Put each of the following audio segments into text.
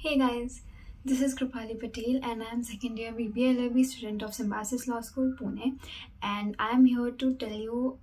Hey guys, this is Krupali Patel and I am second year BBA LLB student of Symbiosis Law School Pune, and I am here to tell you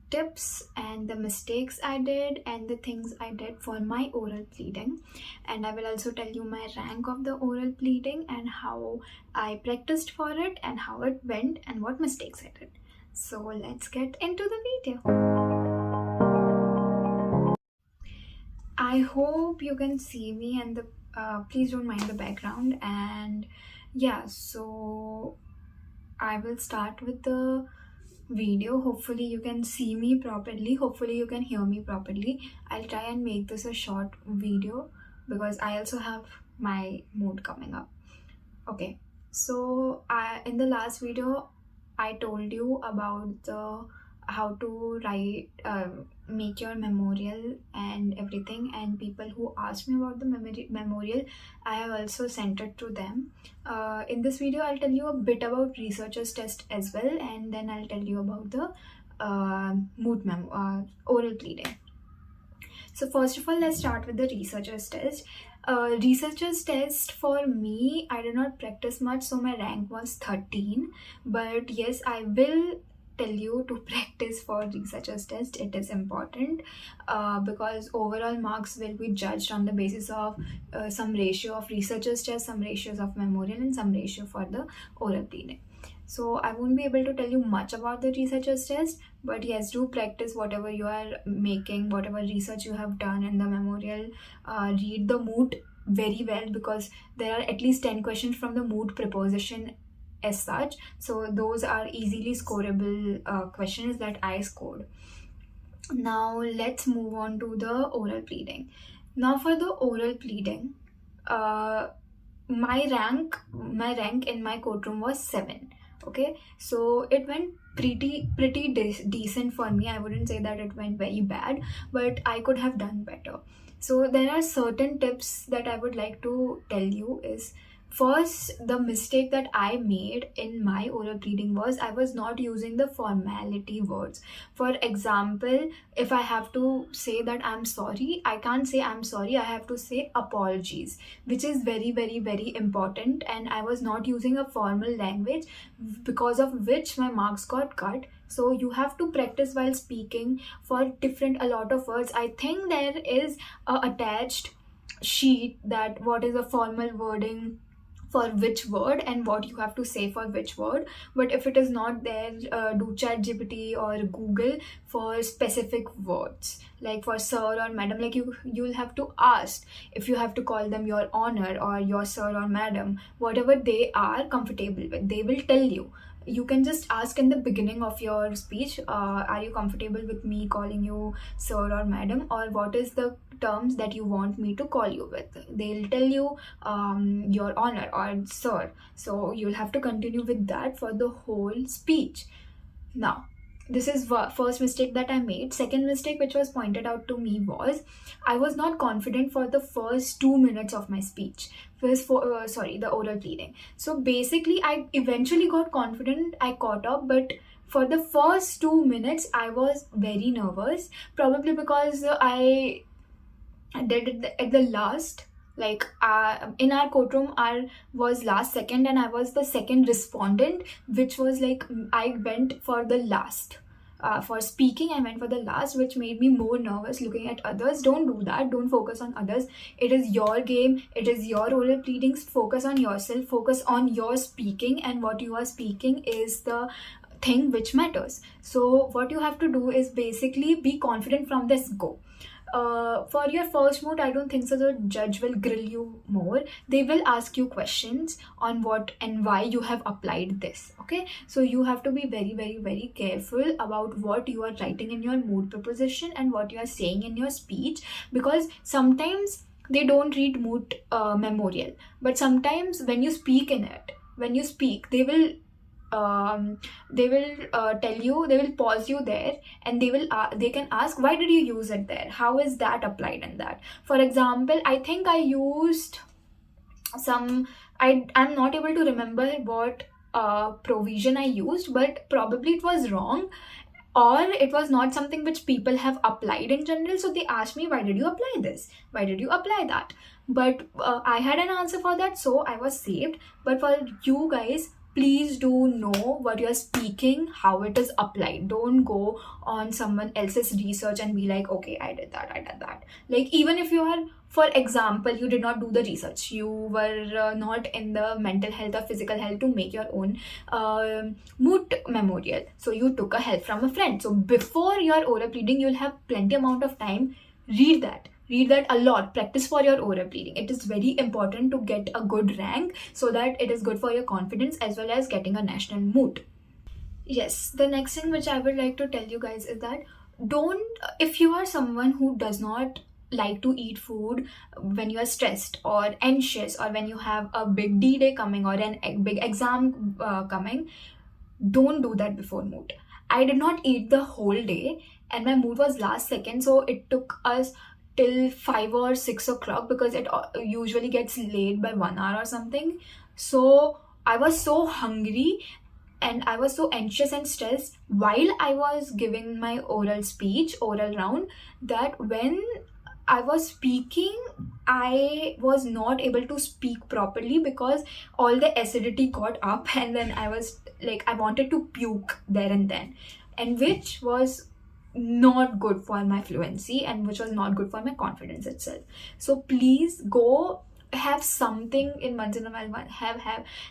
tips and the mistakes I did and the things I did for my oral pleading, and I will also tell you my rank of the oral pleading and how I practiced for it and how it went and what mistakes I did. So let's get into the video. I hope you can see me and the please don't mind the background. And yeah, so I will start with the video. Hopefully you can see me properly, hopefully you can hear me properly. I'll try and make this a short video because I also have my mood coming up. Okay, so in the last video I told you about the how to write make your memorial and everything, and people who asked me about the memorial I have also sent it to them. In this video I'll tell you a bit about researchers test as well, and then I'll tell you about the moot oral pleading. So first of all, let's start with the researcher's test. Researcher's test for me, I did not practice much, so my rank was 13. But yes, I will tell you to practice for researcher's test. It is important because overall marks will be judged on the basis of some ratio of researcher's test, some ratios of memorial, and some ratio for the oral pleading. So I won't be able to tell you much about the researcher's test, but yes, do practice whatever you are making, whatever research you have done in the memorial. Read the moot very well because there are at least 10 questions from the moot preposition as such. So those are easily scoreable questions that I scored. Now let's move on to the oral pleading. Now for the oral pleading, my rank in my courtroom was 7. Okay, so it went pretty decent for me. I wouldn't say that it went very bad, but I could have done better. So there are certain tips that I would like to tell you. Is first, the mistake that I made in my oral pleading was I was not using the formality words. For example, if I have to say that I'm sorry, I can't say I'm sorry, I have to say apologies, which is very important, and I was not using a formal language, because of which my marks got cut. So you have to practice while speaking for a lot of words. I think there is a attached sheet that what is a formal wording for which word and what you have to say for which word. But if it is not there, do ChatGPT or Google for specific words, like for sir or madam. Like you'll have to ask if you have to call them your honor or your sir or madam, whatever they are comfortable with, they will tell you. You can just ask in the beginning of your speech, are you comfortable with me calling you sir or madam, or what is the terms that you want me to call you with. They'll tell you your honor or sir, so you'll have to continue with that for the whole speech. Now this is first mistake that I made. Second mistake which was pointed out to me was I was not confident for the first 2 minutes of my speech. The oral pleading. So basically I eventually got confident, I caught up, but for the first 2 minutes I was very nervous, probably because I did it at the last. Like in our courtroom I was last second and I was the second respondent, which was like I went for the last. For speaking I went for the last, which made me more nervous looking at others. Don't do that, don't focus on others. It is your game, it is your oral pleadings. Focus on yourself, focus on your speaking, and what you are speaking is the thing which matters. So what you have to do is basically be confident from this go. For your first moot, I don't think so the judge will grill you more. They will ask you questions on what and why you have applied this. Okay, so you have to be very careful about what you are writing in your moot proposition and what you are saying in your speech, because sometimes they don't read moot memorial, but sometimes when you speak in it, they will tell you, they will pause you there, and they can ask, why did you use it there, how is that applied in that. For example, I think I used I'm not able to remember what provision I used, but probably it was wrong. or it was not something which people have applied in general. So they asked me, why did you apply this, why did you apply that? But I had an answer for that, so I was saved. But for you guys, please do know what you're speaking, how it is applied. Don't go on someone else's research and be like, okay, I did that. Like, even if you are, for example, you did not do the research, you were not in the mental health or physical health to make your own Moot memorial, so you took a help from a friend. So before your oral pleading, you'll have plenty amount of time. Read that a lot. Practice for your oral pleading. It is very important to get a good rank, so that it is good for your confidence as well as getting a national Moot. Yes, the next thing which I would like to tell you guys is that if you are someone who does not like to eat food when you are stressed or anxious, or when you have a big D-Day coming or a big exam coming, don't do that before Moot. I did not eat the whole day, and my Moot was last second, so it took us till 5 or 6 o'clock, because it usually gets late by 1 hour or something. So I was so hungry and I was so anxious and stressed while I was giving my oral round, that when I was speaking, I was not able to speak properly because all the acidity got up, and then I was like, I wanted to puke there and then, and which was not good for my fluency and which was not good for my confidence itself. So please go have something in once in a while.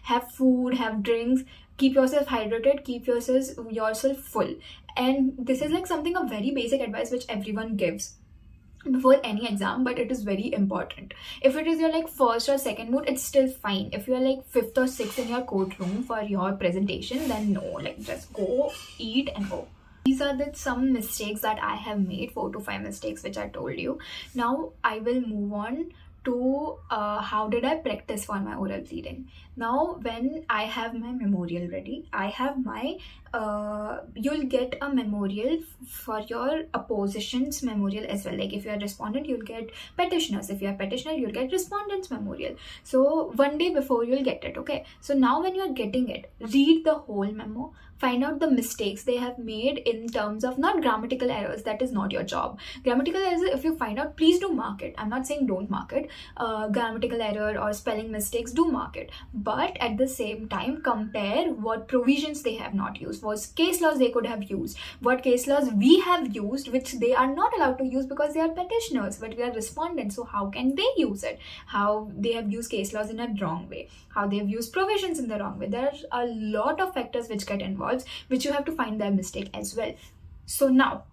Have food, have drinks, keep yourself hydrated, keep yourself full. And this is like something, a very basic advice which everyone gives before any exam, but it is very important. If it is your like first or second Moot, it's still fine. If you're like fifth or sixth in your courtroom for your presentation, then no, like just go, eat and go. These are some mistakes that I have made, 4 to 5 mistakes which I told you. Now I will move on to how did I practice for my oral pleading. Now when I have my memorial ready, I have my you'll get a memorial for your opposition's memorial as well. Like if you are respondent, you'll get petitioners. If you are petitioner, you'll get respondent's memorial. So one day before you'll get it. Okay, so now when you are getting it, read the whole memo, find out the mistakes they have made in terms of, not grammatical errors, that is not your job. Grammatical errors, if you find out, please do mark it. I'm not saying don't mark it. Grammatical error or spelling mistakes, do mark it. But at the same time, compare what provisions they have not used, what case laws they could have used, what case laws we have used which they are not allowed to use because they are petitioners, but we are respondents. So how can they use it? How they have used case laws in a wrong way, how they have used provisions in the wrong way. There are a lot of factors which get involved, which you have to find their mistake as well. So now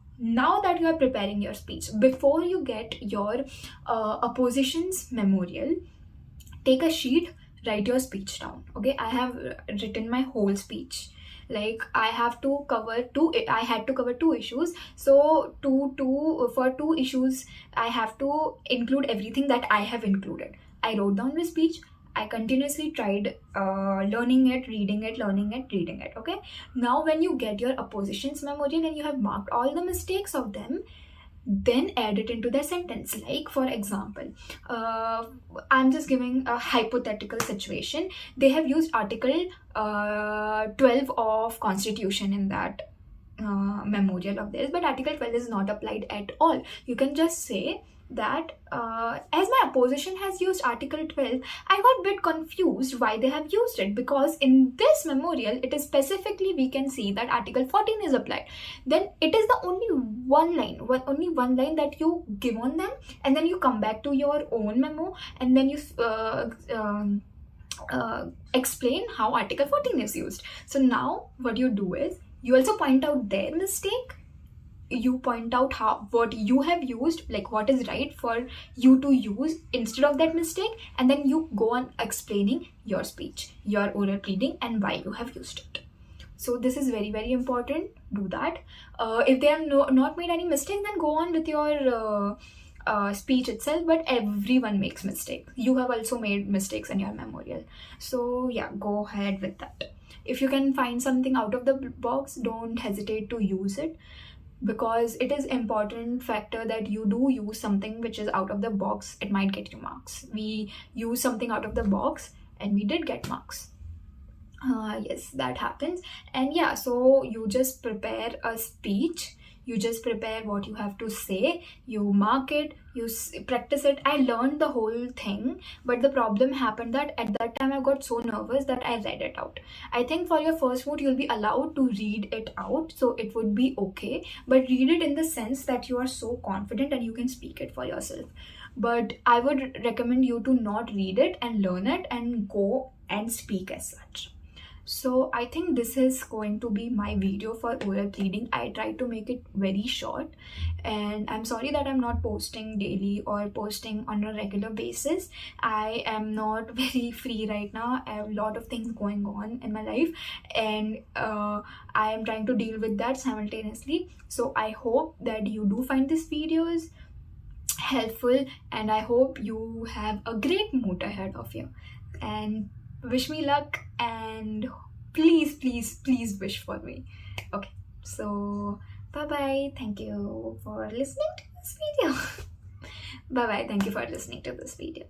that you are preparing your speech, before you get your opposition's memorial, take a sheet, write your speech down. Okay, I have written my whole speech. Like I had to cover 2 issues. So for 2 issues, I have to include everything that I have included. I wrote down the speech. I continuously tried learning it, reading it, learning it, reading it. Okay. Now when you get your opposition's memorial and you have marked all the mistakes of them, then add it into the sentence. Like for example, I'm just giving a hypothetical situation. They have used Article 12 of Constitution in that memorial of theirs, but Article 12 is not applied at all. You can just say that as my opposition has used Article 12, I got a bit confused why they have used it, because in this memorial it is specifically, we can see that Article 14 is applied. Then it is the only one line that you give on them, and then you come back to your own memo, and then you explain how Article 14 is used. So now what you do is, you also point out their mistake, you point out what you have used, like what is right for you to use instead of that mistake, and then you go on explaining your speech, your oral pleading, and why you have used it. So this is very, very important. Do that. If they have not made any mistake, then go on with your speech itself. But everyone makes mistakes. You have also made mistakes in your memorial. So yeah, go ahead with that. If you can find something out of the box, don't hesitate to use it, because it is important factor that you do use something which is out of the box. It might get you marks. We use something out of the box and we did get marks. Yes, that happens. And yeah, so you just prepare a speech, you just prepare what you have to say, you mark it, practice it. I learned the whole thing, but the problem happened that at that time I got so nervous that I read it out. I think for your first moot you'll be allowed to read it out, so it would be okay, but read it in the sense that you are so confident and you can speak it for yourself. But I would recommend you to not read it and learn it and go and speak as such. So I think this is going to be my video for oral pleading. I tried to make it very short, and I'm sorry that I'm not posting daily or posting on a regular basis. I am not very free right now. I have a lot of things going on in my life, and I am trying to deal with that simultaneously. So I hope that you do find these videos helpful, and I hope you have a great moot ahead of you. And wish me luck, and please, please, please wish for me. Okay, so bye bye. Thank you for listening to this video. Bye bye. Thank you for listening to this video.